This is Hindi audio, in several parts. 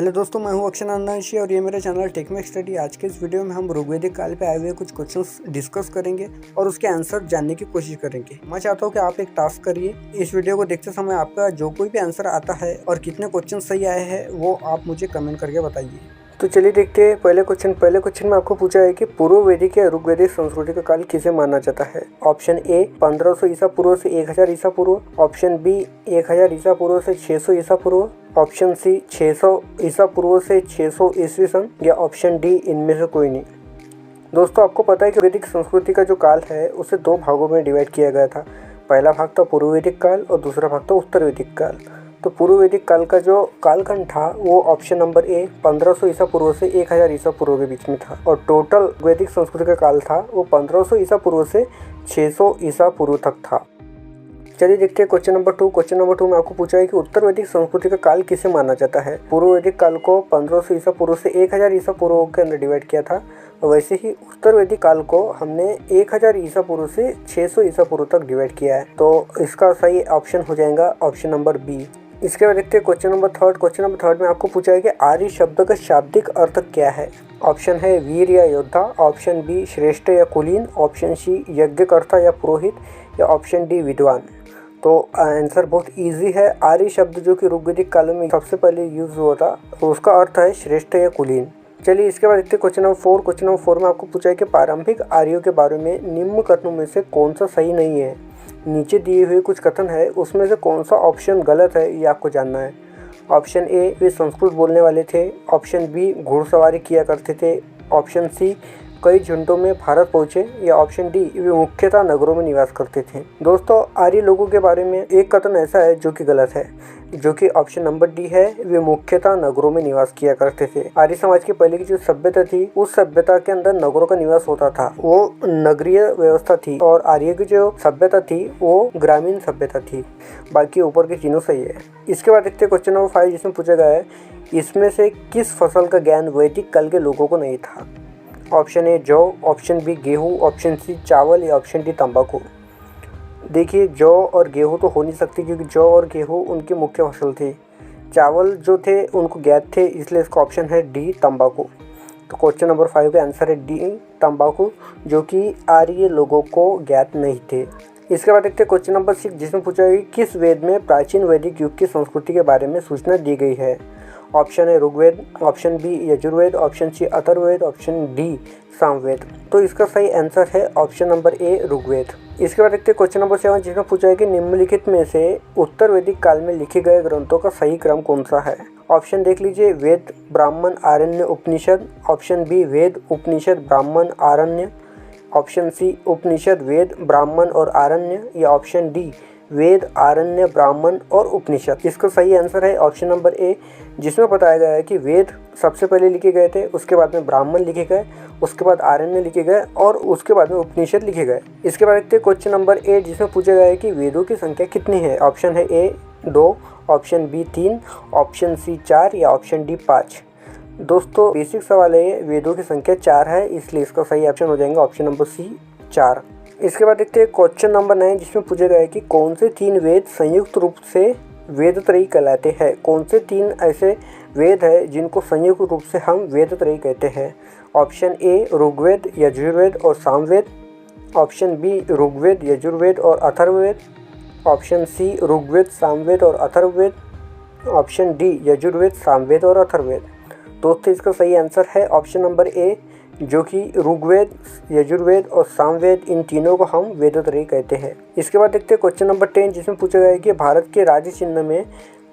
हेलो दोस्तों, मैं हूं अक्षय नंदांशी और ये मेरा चैनल टेक्निक स्टडी। आज के इस वीडियो में हम ऋग्वेदिक काल पे आए हुए कुछ क्वेश्चंस डिस्कस करेंगे और उसके आंसर जानने की कोशिश करेंगे। मैं चाहता हूं कि आप एक टास्क करिए, इस वीडियो को देखते समय आपका जो कोई भी आंसर आता है और कितने क्वेश्चन सही आए हैं वो आप मुझे कमेंट करके बताइए। तो चलिए देखते हैं पहले क्वेश्चन में आपको पूछा है कि पूर्व वैदिक या ऋग्वैदिक संस्कृति का काल किसे माना जाता है। ऑप्शन ए 1500 ईसा पूर्व से 1000 ईसा पूर्व, ऑप्शन बी 1000 ईसा पूर्व से 600 ईसा पूर्व, ऑप्शन सी 600 ईसा पूर्व से 600 ईस्वी सन, या ऑप्शन डी इनमें से कोई नहीं। दोस्तों, आपको पता है कि वैदिक संस्कृति का जो काल है उसे दो भागों में डिवाइड किया गया था। पहला भाग था पूर्व वैदिक काल और दूसरा भाग था उत्तर वैदिक काल। तो पूर्व वैदिक काल का जो कालखंड था वो ऑप्शन नंबर ए 1500 ईसा पूर्व से 1000 ईसा पूर्व के बीच में था और टोटल वैदिक संस्कृति का काल था वो 1500 ईसा पूर्व से 600 ईसा पूर्व तक था। चलिए देखते हैं क्वेश्चन नंबर 2। क्वेश्चन नंबर 2 में आपको पूछा है कि उत्तर वैदिक संस्कृति का काल किसे माना जाता है। पूर्व वैदिक काल को 1500 ईसा पूर्व से 1000 ईसा पूर्व के अंदर डिवाइड किया था और वैसे ही उत्तर वैदिक काल को हमने 1000 ईसा पूर्व से 600 ईसा पूर्व तक डिवाइड किया है। तो इसका सही ऑप्शन हो जाएगा ऑप्शन नंबर बी। इसके बाद देखते हैं क्वेश्चन नंबर 3। क्वेश्चन नंबर 3 में आपको पूछा है कि आर्य शब्द का शाब्दिक अर्थ क्या है। ऑप्शन है वीर या योद्धा, ऑप्शन बी श्रेष्ठ या कुलीन, ऑप्शन सी यज्ञकर्ता या पुरोहित, या ऑप्शन डी विद्वान। तो आंसर बहुत इजी है। आर्य शब्द जो कि ऋग्वैदिक काल में सबसे पहले यूज हुआ था तो उसका अर्थ है श्रेष्ठ या कुलीन। चलिए इसके बाद देखते हैं क्वेश्चन नंबर 4। क्वेश्चन नंबर 4 में आपको पूछा है कि प्रारंभिक आर्यों के बारे में निम्न कथनों में से कौन सा सही नहीं है। नीचे दिए हुए कुछ कथन है उसमें से कौन सा ऑप्शन गलत है ये आपको जानना है। ऑप्शन ए वे संस्कृत बोलने वाले थे, ऑप्शन बी घुड़सवारी किया करते थे, ऑप्शन सी कई झुंडों में भारत पहुंचे, या ऑप्शन डी वे मुख्यतः नगरों में निवास करते थे। दोस्तों, आर्य लोगों के बारे में एक कथन ऐसा है जो कि गलत है, जो कि ऑप्शन नंबर डी है, वे मुख्यतः नगरों में निवास किया करते थे। आर्य समाज की पहले की जो सभ्यता थी उस सभ्यता के अंदर नगरों का निवास होता था, वो नगरीय व्यवस्था थी, और आर्य की जो सभ्यता थी वो ग्रामीण सभ्यता थी। बाकी ऊपर के तीनों सही है। इसके बाद देखते हैं क्वेश्चन नंबर 5 जिसमें पूछा गया है इसमें से किस फसल का ज्ञान वैदिक काल के लोगों को नहीं था। ऑप्शन ए जौ, ऑप्शन बी गेहूँ, ऑप्शन सी चावल, या ऑप्शन डी तंबाकू। देखिए, जौ और गेहूँ तो हो नहीं सकती क्योंकि जौ और गेहूँ उनकी मुख्य फसल थी। चावल जो थे उनको ज्ञात थे, इसलिए इसका ऑप्शन है डी तंबाकू। तो क्वेश्चन नंबर 5 का आंसर है डी तंबाकू, जो कि आर्य लोगों को ज्ञात नहीं थे। इसके बाद देखते हैं क्वेश्चन नंबर 6 जिसमें पूछा है किस वेद में प्राचीन वैदिक युग की संस्कृति के बारे में सूचना दी गई है। ऑप्शन है Rigveda, option B Yajurveda, option C Atharvaveda, option D Samaveda. तो इसका सही आंसर है ऑप्शन नंबर ए ऋग्वेद। इसके बाद देखते हैं क्वेश्चन नंबर 7 जिसमें पूछा है कि निम्नलिखित में से उत्तर वैदिक काल में लिखे गए ग्रंथों का सही क्रम कौन सा है। ऑप्शन देख लीजिए, वेद ब्राह्मण आरण्य उपनिषद, ऑप्शन बी वेद उपनिषद ब्राह्मण आरण्य, ऑप्शन सी उपनिषद वेद ब्राह्मण और आरण्य, या ऑप्शन डी वेद आरण्य ब्राह्मण और उपनिषद। इसका सही आंसर है ऑप्शन नंबर ए, जिसमें बताया गया है कि वेद सबसे पहले लिखे गए थे, उसके बाद में ब्राह्मण लिखे गए, उसके बाद आरण्य लिखे गए और उसके बाद में उपनिषद लिखे गए। इसके बाद देखते हैं क्वेश्चन नंबर 8 जिसमें पूछा गया है कि वेदों की संख्या कितनी है। ऑप्शन है ए 2, ऑप्शन बी 3, ऑप्शन सी 4, या ऑप्शन डी 5। दोस्तों, बेसिक सवाल है, वेदों की संख्या 4 है, इसलिए इसका सही ऑप्शन हो जाएगा ऑप्शन नंबर सी 4। इसके बाद देखते हैं क्वेश्चन नंबर 9 जिसमें पूछा गया है कि कौन से 3 वेद संयुक्त रूप से वेदत्रयी कहलाते हैं। कौन से 3 ऐसे वेद है जिनको संयुक्त रूप से हम वेदत्रयी कहते हैं। ऑप्शन ए ऋग्वेद, यजुर्वेद और सामवेद, ऑप्शन बी ऋग्वेद, यजुर्वेद और अथर्ववेद, ऑप्शन सी ऋग्वेद, सामवेद और अथर्ववेद, ऑप्शन डी यजुर्वेद, सामवेद और अथर्ववेद। दोस्तों, इसका सही आंसर है ऑप्शन नंबर ए, जो कि ऋग्वेद, यजुर्वेद और सामवेद, इन तीनों को हम वेदत्रयी कहते हैं। इसके बाद देखते हैं क्वेश्चन नंबर 10 जिसमें पूछा गया है कि भारत के राज्य चिन्ह में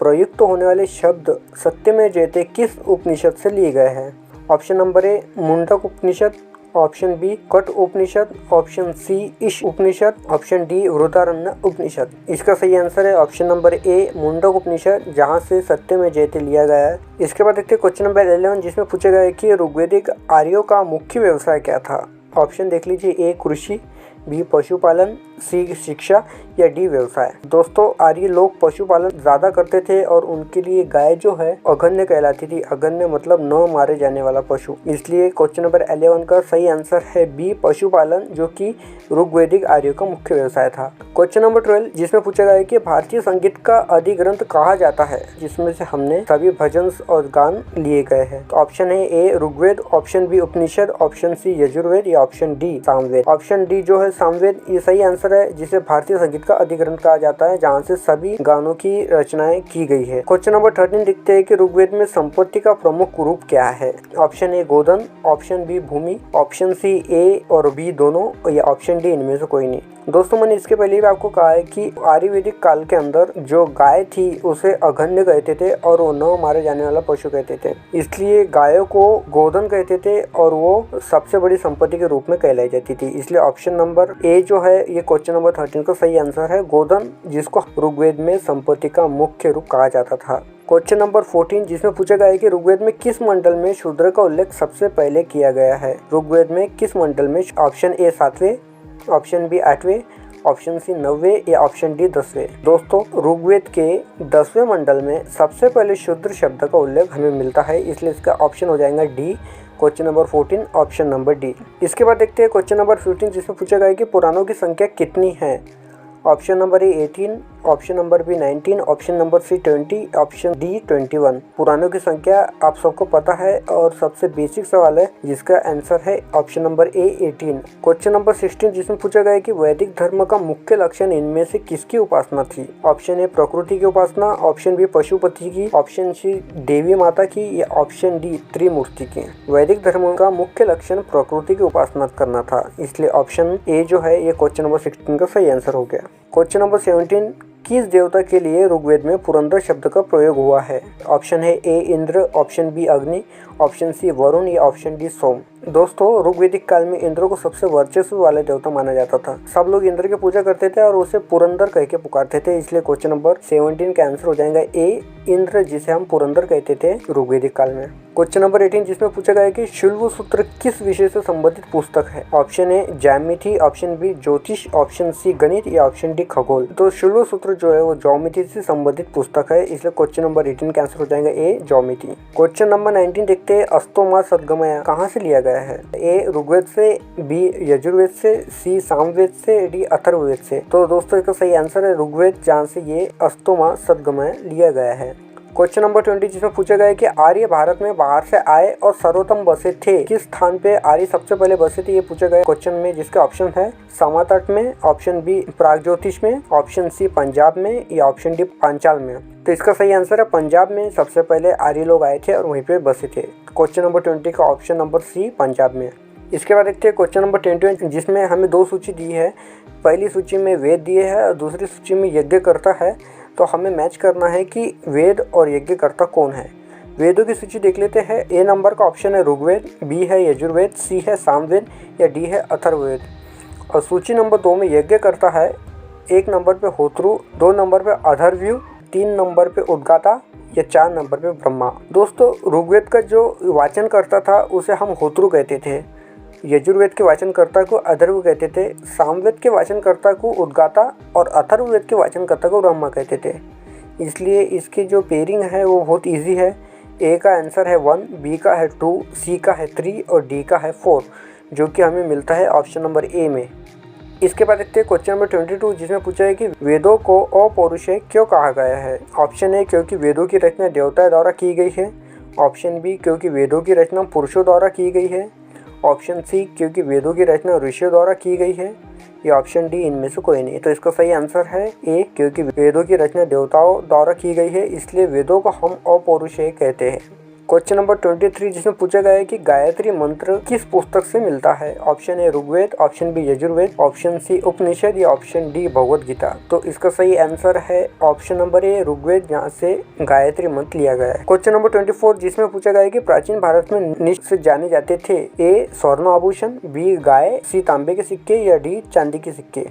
प्रयुक्त होने वाले शब्द सत्यमेव जयते किस उपनिषद से लिए गए हैं। Option number A Mundak Upanishad, option B Katha Upanishad, option C Isha Upanishad, option D वृदारण्य उपनिषद। इसका सही आंसर है option number A Mundak Upanishad, जहां से सत्यमेव जयते लिया गया है। इसके बाद देखते हैं क्वेश्चन नंबर 11 जिसमें पूछा गया है कि ऋग्वैदिक आर्यों का मुख्य व्यवसाय क्या था। ऑप्शन देख लीजिए, ए कृषि, बी पशुपालन, सी शिक्षा या डी व्यवसाय। दोस्तों आर्य लोग पशुपालन ज्यादा करते थे और उनके लिए गाय जो है अगन्य कहलाती थी। अगन्य मतलब न मारे जाने वाला पशु। इसलिए क्वेश्चन नंबर 11 का सही आंसर है बी पशुपालन, जो कि ऋग्वैदिक आर्यों का मुख्य व्यवसाय था। क्वेश्चन नंबर 12 जिसमें पूछा गया है कि भारतीय संगीत का आदि ग्रंथ कहा जाता है, जिसमें से हमने सभी भजन और गान लिए गए हैं। तो ऑप्शन है ए ऋग्वेद, ऑप्शन बी उपनिषद, ऑप्शन सी यजुर्वेद या option D Samaveda. Option D जो है सामवेद ये सही आंसर है, जिसे भारतीय संगीत का आदि ग्रंथ कहा जाता है, जहाँ से सभी गानों की रचनाएं की गई है। क्वेश्चन नंबर 13 लिखते हैं कि ऋग्वेद में संपत्ति का प्रमुख रूप क्या है। ऑप्शन ए गोधन, ऑप्शन बी भूमि, ऑप्शन सी ए और बी दोनों या ऑप्शन डी इनमें से कोई नहीं। दोस्तों मैंने इसके पहले भी आपको कहा है कि आर्यवैदिक काल के अंदर जो गाय थी उसे अगन्य कहते थे और वो न मारे जाने वाला पशु कहते थे, इसलिए गायों को गोधन कहते थे और वो सबसे बड़ी संपत्ति के रूप में कहलाई जाती थी। इसलिए ऑप्शन नंबर ए जो है ये क्वेश्चन नंबर 13 का सही आंसर है, गोधन, जिसको ऋग्वेद में संपत्ति का मुख्य रूप कहा जाता था। क्वेश्चन नंबर 14 जिसमें पूछा गया है कि ऋग्वेद में किस मंडल में शूद्र का उल्लेख सबसे पहले किया गया है। ऋग्वेद में किस मंडल में? ऑप्शन ए 7वें, ऑप्शन बी 8वें, ऑप्शन सी 9वें या ऑप्शन डी 10वें। दोस्तों ऋग्वेद के 10वें मंडल में सबसे पहले शूद्र शब्द का उल्लेख हमें मिलता है, इसलिए इसका ऑप्शन हो जाएगा D. Question number 14 option number D. इसके बाद देखते हैं क्वेश्चन नंबर 15 जिसमें पूछा गया है कि पुराणों की संख्या कितनी है। Option number A 18, option number B 19, option number C 20, option D 21। पुराणों की संख्या आप सबको पता है और सबसे बेसिक सवाल है, जिसका आंसर है option number A 18। Question number 16 जिसमें पूछा गया है कि वैदिक धर्म का मुख्य लक्षण इनमें से किसकी उपासना थी। ऑप्शन ए प्रकृति की उपासना, ऑप्शन बी पशुपति की, ऑप्शन सी देवी माता की या ऑप्शन डी त्रिमूर्ति की। वैदिक धर्म का मुख्य लक्षण प्रकृति की उपासना करना था, इसलिए ऑप्शन ए जो है ये क्वेश्चन नंबर 16 का सही आंसर हो गया। क्वेश्चन नंबर 17 किस देवता के लिए ऋग्वेद में पुरंदर शब्द का प्रयोग हुआ है। ऑप्शन है ए Indra, option B Agni, option C Varun या ऑप्शन डी सोम। दोस्तों ऋग्वैदिक काल में इंद्र को सबसे वर्चस्व वाले देवता माना जाता था। सब लोग इंद्र की पूजा करते थे और उसे पुरंदर कह के पुकारते थे, इसलिए क्वेश्चन नंबर 17 का आंसर हो जाएगा ए इंद्र, जिसे हम पुरंदर कहते थे ऋग्वैदिक काल में। क्वेश्चन नंबर 18 जिसमें पूछा गया है कि शुल्ब सूत्र किस विषय से संबंधित पुस्तक है। ऑप्शन ए ज्यामिति, ऑप्शन बी ज्योतिष, ऑप्शन सी गणित या ऑप्शन डी खगोल। तो शुल्ब सूत्र जो है वो ज्योमिति से संबंधित पुस्तक है, इसलिए क्वेश्चन नंबर 18 का आंसर हो जाएगा ए ज्योमिति। क्वेश्चन नंबर 19 देखते हैं अस्तोमा सद्गमय कहाँ से लिया गया है। ए ऋग्वेद से, बी यजुर्वेद से, सी सामवेद से, डी अथर्ववेद से। तो दोस्तों इसका सही आंसर है ऋग्वेद, जहाँ से ये अस्तोमा सद्गमय लिया गया है। क्वेश्चन नंबर 20 जिसमें पूछा गया है कि आर्य भारत में बाहर से आए और सर्वोत्तम बसे थे, किस स्थान पे आर्य सबसे पहले बसे थे, ये पूछा गया क्वेश्चन में, जिसके ऑप्शन है समातट में, ऑप्शन बी प्रागज्योतिष में, ऑप्शन सी पंजाब में या ऑप्शन डी पांचाल में। तो इसका सही आंसर है पंजाब में सबसे पहले आर्य लोग आए थे और वहीं पे बसे थे। क्वेश्चन नंबर 20 का ऑप्शन नंबर सी पंजाब में। इसके बाद देखते हैं क्वेश्चन नंबर 21 जिसमें हमें दो सूची दी है। पहली सूची में वेद दिए है और दूसरी सूची में यज्ञकर्ता है, तो हमें मैच करना है कि वेद और यज्ञकर्ता कौन है। वेदों की सूची देख लेते हैं। ए नंबर का ऑप्शन है ऋग्वेद, बी है यजुर्वेद, सी है सामवेद या डी है अथर्ववेद। और सूची नंबर 2 में यज्ञकर्ता है। 1 नंबर पे होत्रु, 2 नंबर पे अथर्वव्यू, 3 नंबर पे उद्गाता या 4 नंबर पे ब्रह्मा। दोस्तों ऋग्वेद का जो वाचन करता था उसे हम होत्रु कहते थे, यजुर्वेद के वाचनकर्ता को अथर्व कहते थे, सामवेद के वाचनकर्ता को उद्गाता और अथर्ववेद के वाचनकर्ता को ब्रह्मा कहते थे। इसलिए इसकी जो पेयरिंग है वो बहुत इजी है। ए का आंसर है 1, बी का है 2, सी का है 3 और डी का है 4, जो कि हमें मिलता है ऑप्शन नंबर ए में। इसके बाद देखते हैं क्वेश्चन नंबर 22 जिसमें पूछा है कि वेदों को अपौरुषेय क्यों कहा गया है। ऑप्शन ए क्योंकि वेदों की रचना देवता द्वारा की गई है, ऑप्शन बी क्योंकि वेदों की रचना पुरुषों द्वारा की गई है, ऑप्शन सी क्योंकि वेदों की रचना ऋषियों द्वारा की गई है या ऑप्शन डी इनमें से कोई नहीं। तो इसका सही आंसर है ए क्योंकि वेदों की रचना देवताओं द्वारा की गई है, इसलिए वेदों को हम अपौरुषेय कहते हैं। क्वेश्चन नंबर 23 जिसमें पूछा गया है कि गायत्री मंत्र किस पुस्तक से मिलता है। Option A Rigveda, option B Yajurveda, option C Upanishad या ऑप्शन डी भगवद गीता। तो इसका सही आंसर है ऑप्शन नंबर ए ऋग्वेद, जहाँ से गायत्री मंत्र लिया गया है। क्वेश्चन नंबर 24 जिसमें पूछा गया है कि प्राचीन भारत में निष्क से जाने जाते थे। ए स्वर्ण आभूषण, बी गाय, सी तांबे के सिक्के या डी चांदी के सिक्के।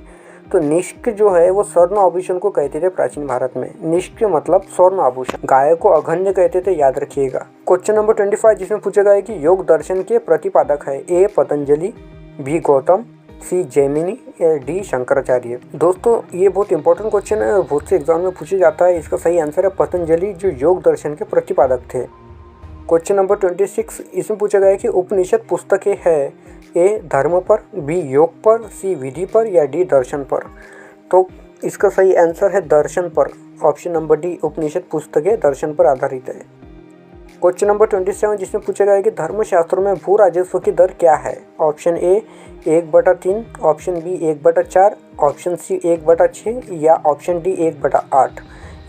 तो निष्क जो है वो स्वर्ण आभूषण को कहते थे प्राचीन भारत में। निष्क मतलब स्वर्ण आभूषण। गाय को अघन्य कहते थे, याद रखिएगा। क्वेश्चन नंबर 25 जिसमें पूछा गया है कि योग दर्शन के प्रतिपादक है। ए पतंजलि, बी गौतम, सी जैमिनी या डी शंकराचार्य। दोस्तों ये बहुत इंपॉर्टेंट क्वेश्चन है और बहुत से एग्जाम में पूछे जाता है। इसका सही आंसर है पतंजलि, जो योग दर्शन के प्रतिपादक थे। क्वेश्चन नंबर 26, इसमें पूछा गया है कि उपनिषद पुस्तकें है ए धर्म पर, बी योग पर, सी विधि पर या डी दर्शन पर। तो इसका सही आंसर है दर्शन पर। ऑप्शन नंबर डी, उपनिषद पुस्तकें दर्शन पर आधारित है। क्वेश्चन नंबर 27, जिसमें पूछा गया है कि धर्मशास्त्रों में भू राजस्व की दर क्या है। Option A 1/3, option B 1/4, option C 1/6 या ऑप्शन डी 1/8।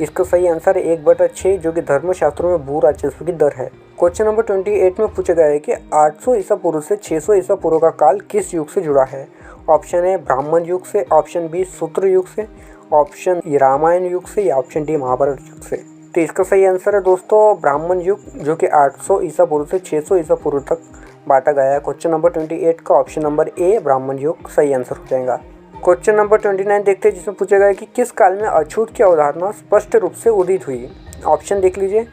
इसका सही आंसर है 1/6, जो कि धर्मशास्त्रों में भू राजस्व की दर है। क्वेश्चन नंबर 28 में पूछा गया है कि 800 ईसा पूर्व से 600 ईसा पूर्व का काल किस युग से जुड़ा है। ऑप्शन ए ब्राह्मण युग से, ऑप्शन बी सूत्र युग से, ऑप्शन रामायण युग से या ऑप्शन डी महाभारत युग से। तो इसका सही आंसर है दोस्तों ब्राह्मण युग, जो कि 800 ईसा पूर्व से 600 ईसा पूर्व तक बांटा गया है। क्वेश्चन नंबर 28 का ऑप्शन नंबर ए ब्राह्मण युग सही आंसर हो जाएगा। क्वेश्चन नंबर 29 देखते हैं, जिसमें पूछा गया है कि किस काल में अछूत की अवधारणा स्पष्ट रूप से उदित हुई। ऑप्शन देख लीजिए,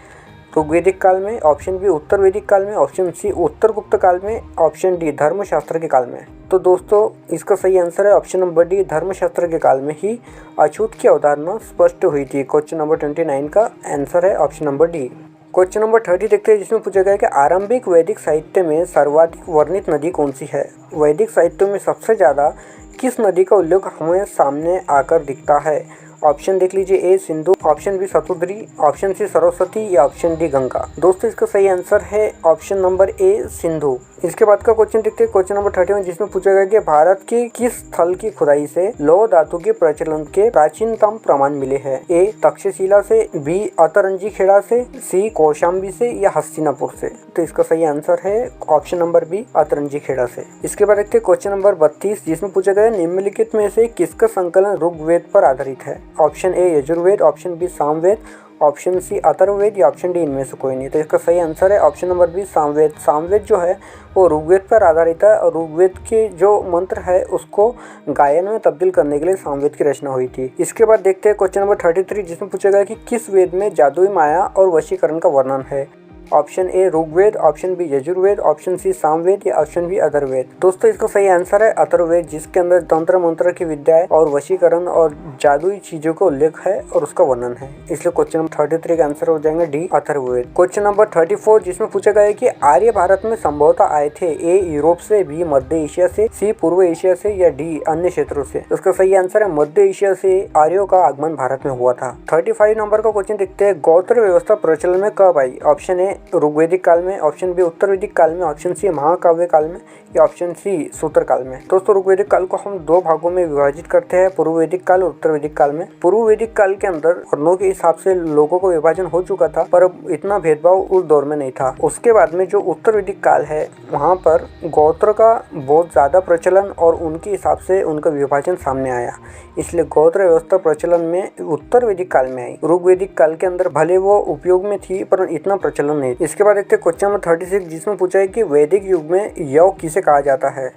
ऋग्वैदिक काल में, ऑप्शन बी उत्तर वैदिक काल में, ऑप्शन सी उत्तर गुप्त काल में, ऑप्शन डी धर्मशास्त्र के काल में। तो दोस्तों इसका सही आंसर है ऑप्शन नंबर डी, धर्मशास्त्र के काल में ही अछूत की अवधारणा स्पष्ट हुई थी। क्वेश्चन नंबर 29 का आंसर है option number D. Question number 30 देखते हैं, जिसमें पूछा गया है कि आरंभिक वैदिक साहित्य में सर्वाधिक वर्णित नदी कौन सी है। वैदिक साहित्य में सबसे ज़्यादा किस नदी का उल्लेख हमें सामने आकर दिखता है। ऑप्शन देख लीजिए, A Sindhu, option B Satudri, option C Saraswati या ऑप्शन डी गंगा। दोस्तों इसका सही आंसर है ऑप्शन नंबर ए सिंधु। इसके बाद का क्वेश्चन देखते हैं, क्वेश्चन नंबर 31, जिसमें पूछा गया कि भारत के किस स्थल की खुदाई से लौह धातु के प्रचलन के प्राचीनतम प्रमाण मिले हैं। ए तक्षशिला से, बी अतरंजी खेड़ा से, सी कौशाम्बी से या हस्तिनापुर से। तो इसका सही आंसर है option number B Atranji Kheda से। इसके बाद देखते हैं क्वेश्चन नंबर 32, जिसमें पूछा गया निम्नलिखित में से किसका संकलन ऋग्वेद पर आधारित है। Option A Yajurveda, option B Samaveda, option C Atharvaveda या ऑप्शन डी इनमें से कोई नहीं। तो इसका सही आंसर है option number B Samaveda. Samaveda जो है वो ऋग्वेद पर आधारित है और ऋग्वेद के जो मंत्र है उसको गायन में तब्दील करने के लिए सामवेद की रचना हुई थी। इसके बाद देखते हैं क्वेश्चन नंबर 33, जिसमें पूछा गया कि किस वेद में जादुई माया और वशीकरण का वर्णन है। Option A Rigveda, option B Yajurveda, option C Samaveda या ऑप्शन बी अथर्ववेद। दोस्तों इसका सही आंसर है अथर्ववेद, जिसके अंदर तंत्र मंत्र की विद्याएं और वशीकरण और जादुई चीजों का उल्लेख है और उसका वर्णन है। इसलिए क्वेश्चन नंबर 33 का आंसर हो जाएंगे डी अथर्ववेद। क्वेश्चन नंबर 34, जिसमें पूछा गया है कि आर्य भारत में संभवतः आए थे। ए यूरोप से, बी मध्य एशिया से, सी पूर्व एशिया से या डी अन्य क्षेत्रों से। उसका सही आंसर है मध्य एशिया से आर्यों का आगमन भारत में हुआ था। 35 नंबर का क्वेश्चन देखते हैं, गोत्र व्यवस्था प्रचलन में कब आई। ऑप्शन ए ऋग्वैदिक काल में, ऑप्शन बी उत्तर वैदिक काल में, ऑप्शन सी महाकाव्य काल में या ऑप्शन सी सूत्र काल में। दोस्तों ऋग्वैदिक काल को हम दो भागों में विभाजित करते हैं, पूर्व वैदिक काल और उत्तर वैदिक काल में। पूर्व वैदिक काल के अंदर वर्णों के हिसाब से लोगों को विभाजन हो चुका था, पर इतना भेदभाव उस दौर में नहीं था। उसके बाद में जो उत्तर वैदिक काल है वहाँ पर गोत्र का बहुत ज्यादा प्रचलन और उनके हिसाब से उनका विभाजन सामने आया, इसलिए गोत्र व्यवस्था प्रचलन में उत्तर वैदिक काल में आई। ऋग्वैदिक काल के अंदर भले वो उपयोग में थी पर इतना प्रचलन नहीं। इसके बाद देखते क्वेश्चन नंबर 36, जिसमें पूछा है कि वैदिक युग में यौ किसे कहा जाता है।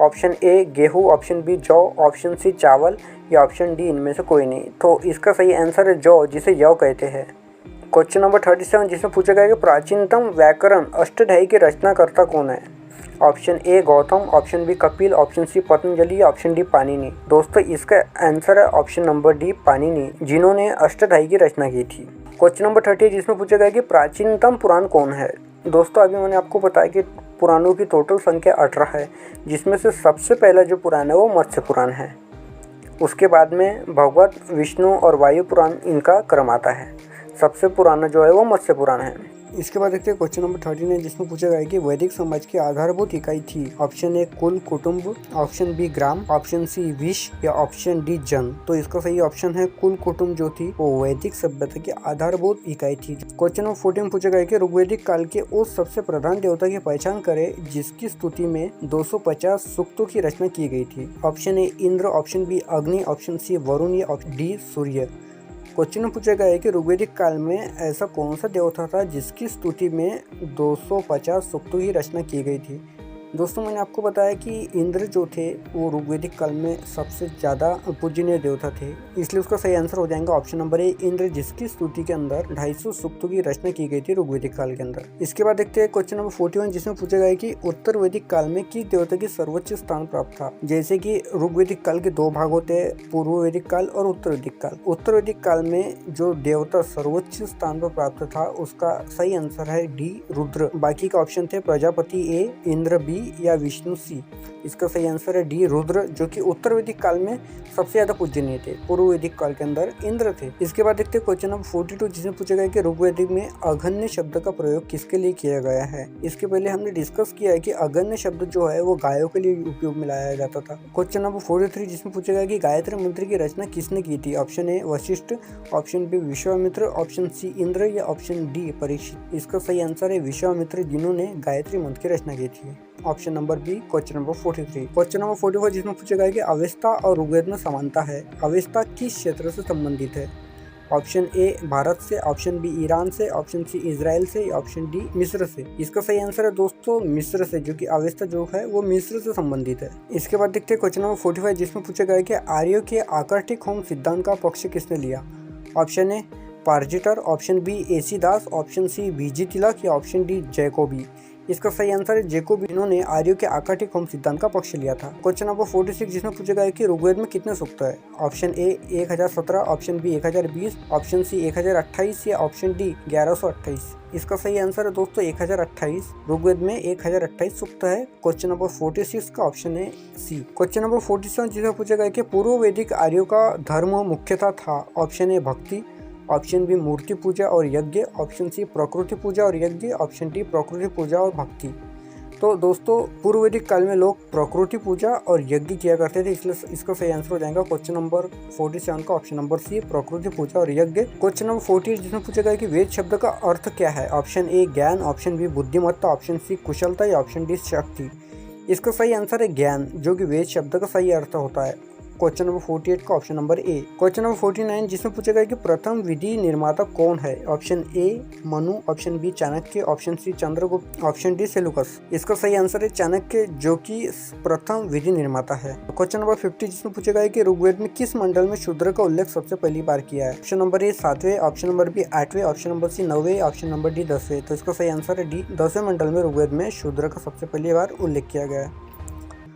ऑप्शन ए गेहूं, ऑप्शन बी जौ, ऑप्शन सी चावल या ऑप्शन डी इनमें से कोई नहीं। तो इसका सही आंसर है जौ, जिसे यौ कहते हैं। क्वेश्चन नंबर 37, जिसमें पूछा गया कि प्राचीनतम व्याकरण अष्टाध्यायी के रचनाकर्ता कौन है। Option A Gautam, option B Kapil, option C Patanjali या ऑप्शन डी पाणिनि। दोस्तों इसका आंसर है ऑप्शन नंबर डी पाणिनि, जिन्होंने अष्टाध्यायी की रचना की थी। क्वेश्चन नंबर 38, जिसमें पूछा गया कि प्राचीनतम पुराण कौन है। दोस्तों अभी मैंने आपको बताया कि पुराणों की टोटल संख्या 18 है, जिसमें से सबसे पहला जो पुराण है वो मत्स्य पुराण है। उसके बाद में भगवत, विष्णु और वायु पुराण इनका क्रम आता है। सबसे पुराना जो है वो मत्स्य पुराण है। इसके बाद देखते हैं क्वेश्चन नंबर 39, जिसमें पूछा गया है कि वैदिक समाज की आधारभूत इकाई थी। ऑप्शन ए कुल कुटुंब, ऑप्शन बी ग्राम, ऑप्शन सी विष या ऑप्शन डी जन। तो इसका सही ऑप्शन है कुल कुटुंब, जो थी वो वैदिक सभ्यता की आधारभूत इकाई थी। क्वेश्चन नंबर 14 पूछा गया है कि ऋग्वैदिक काल के उस सबसे प्रधान देवता की पहचान करें जिसकी स्तुति में 250 सूक्तों की रचना की गई थी। Option A Indra, option B Agni, option C Varun या ऑप्शन डी सूर्य। क्वेश्चन में पूछा गया है कि ऋग्वैदिक काल में ऐसा कौन सा देवता था जिसकी स्तुति में 250 सूक्तों की रचना की गई थी। दोस्तों मैंने आपको बताया कि इंद्र जो थे वो ऋग्वेदिक काल में सबसे ज़्यादा पूजनीय देवता थे, इसलिए उसका सही आंसर हो जाएगा ऑप्शन नंबर ए इंद्र, जिसकी स्तुति के अंदर 250 सूक्तों की रचना की गई थी ऋग्वेदिक काल के अंदर। इसके बाद देखते हैं क्वेश्चन नंबर 41, जिसमें पूछा गया कि उत्तर वैदिक काल में किस देवता की सर्वोच्च स्थान प्राप्त था। जैसे कि ऋग्वेदिक काल के 2 भाग होते हैं, पूर्व वैदिक काल और उत्तर वैदिक काल। उत्तर वैदिक काल में जो देवता सर्वोच्च स्थान पर प्राप्त था उसका सही आंसर है डी रुद्र। बाकी का ऑप्शन थे प्रजापति ए, इंद्र बी या विष्णु सी। इसका सही आंसर है डी रुद्र, जो कि उत्तर वैदिक काल में सबसे ज्यादा पूजनीय थे। पूर्व वैदिक काल के अंदर इंद्र थे। इसके बाद देखते हैं क्वेश्चन नंबर 42, जिसमें पूछा गया कि ऋग्वेदिक में अगन्य शब्द का प्रयोग किसके लिए किया गया है। इसके पहले हमने डिस्कस किया है कि अगन्य शब्द जो है वो गायों के लिए उपयोग में लाया जाता था। क्वेश्चन नंबर 43, जिसमें पूछा गया कि गायत्री मंत्र की रचना किसने की थी। Option A Vashishtha, option B Vishwamitra, option C Indra या ऑप्शन डी परीक्षित। इसका सही आंसर है विश्वामित्र, जिन्होंने गायत्री मंत्र की रचना की थी। Option number B question number 43। Question number 44, जिसमें पूछा गया कि अवेस्ता और ऋग्वेद में समानता है। अवेस्ता किस क्षेत्र से संबंधित है। ऑप्शन ए भारत से, ऑप्शन बी ईरान से, ऑप्शन सी इजराइल से, ऑप्शन डी मिस्र से। इसका सही आंसर है दोस्तों मिस्र से, जो कि अवेस्ता जो है वो मिस्र से संबंधित है। इसके बाद देखते हैं क्वेश्चन नंबर 45, जिसमें पूछा गया कि आर्यों के आकर्षिक होम सिद्धांत का पक्ष किसने लिया। Option A Pargiter, option B A C Das, option C B G Tilak या ऑप्शन डी जैकोबी। इसका सही आंसर है जैकोबी, इन्होंने आर्यों के आकर्षिक होम सिद्धांत का पक्ष लिया था। क्वेश्चन नंबर 46, जिसमें पूछा गया कि ऋग्वेद में कितने सूक्त है। Option A 1017, option B 1020, option C 1028 या ऑप्शन डी 1128। इसका सही आंसर है दोस्तों 1028। ऋग्वेद में 1028 सूक्त है। क्वेश्चन नंबर 46 का ऑप्शन है सी। क्वेश्चन नंबर 47, जिसमें पूछा गया कि पूर्व वैदिक आर्यों का धर्म मुख्यतः था। ऑप्शन ए भक्ति, ऑप्शन बी मूर्ति पूजा और यज्ञ, ऑप्शन सी प्रकृति पूजा और यज्ञ, ऑप्शन डी प्रकृति पूजा और भक्ति। तो दोस्तों पूर्व वैदिक काल में लोग प्रकृति पूजा और यज्ञ किया करते थे, इसलिए इसका सही आंसर हो जाएगा क्वेश्चन नंबर 47 का ऑप्शन नंबर सी प्रकृति पूजा और यज्ञ। क्वेश्चन नंबर 48, जिसमें पूछा गया कि वेद शब्द का अर्थ क्या है। ऑप्शन ए ज्ञान, ऑप्शन बी बुद्धिमत्ता, ऑप्शन सी कुशलता या ऑप्शन डी शक्ति। इसका सही आंसर है ज्ञान, जो कि वेद शब्द का सही अर्थ होता है। क्वेश्चन नंबर 48 का ऑप्शन नंबर ए। क्वेश्चन नंबर 49, जिसमें पूछा गया कि प्रथम विधि निर्माता कौन है। Option A Manu, option B Chanakya, option C Chandragupta, option D Seleucus. इसका सही आंसर है चाणक्य, जो कि प्रथम विधि निर्माता है। क्वेश्चन नंबर 50, जिसमें पूछा गया कि ऋग्वेद में किस मंडल में शूद्र का उल्लेख सबसे पहली बार किया है। ऑप्शन नंबर ए 7वें, ऑप्शन नंबर बी 8वें, ऑप्शन नंबर सी 9वें, ऑप्शन नंबर डी 10वें। तो इसका सही आंसर है डी 10वें मंडल में ऋग्वेद में शूद्र का सबसे पहली बार उल्लेख किया गया है।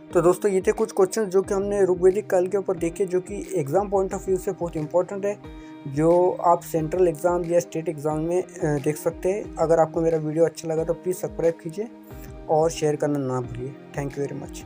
तो दोस्तों ये थे कुछ क्वेश्चन जो कि हमने ऋग्वेदिक काल के ऊपर देखे, जो कि एग्जाम पॉइंट ऑफ व्यू से बहुत इंपॉर्टेंट है, जो आप सेंट्रल एग्जाम या स्टेट एग्जाम में देख सकते हैं। अगर आपको मेरा वीडियो अच्छा लगा तो प्लीज़ सब्सक्राइब कीजिए और शेयर करना ना भूलिए। Thank you very much.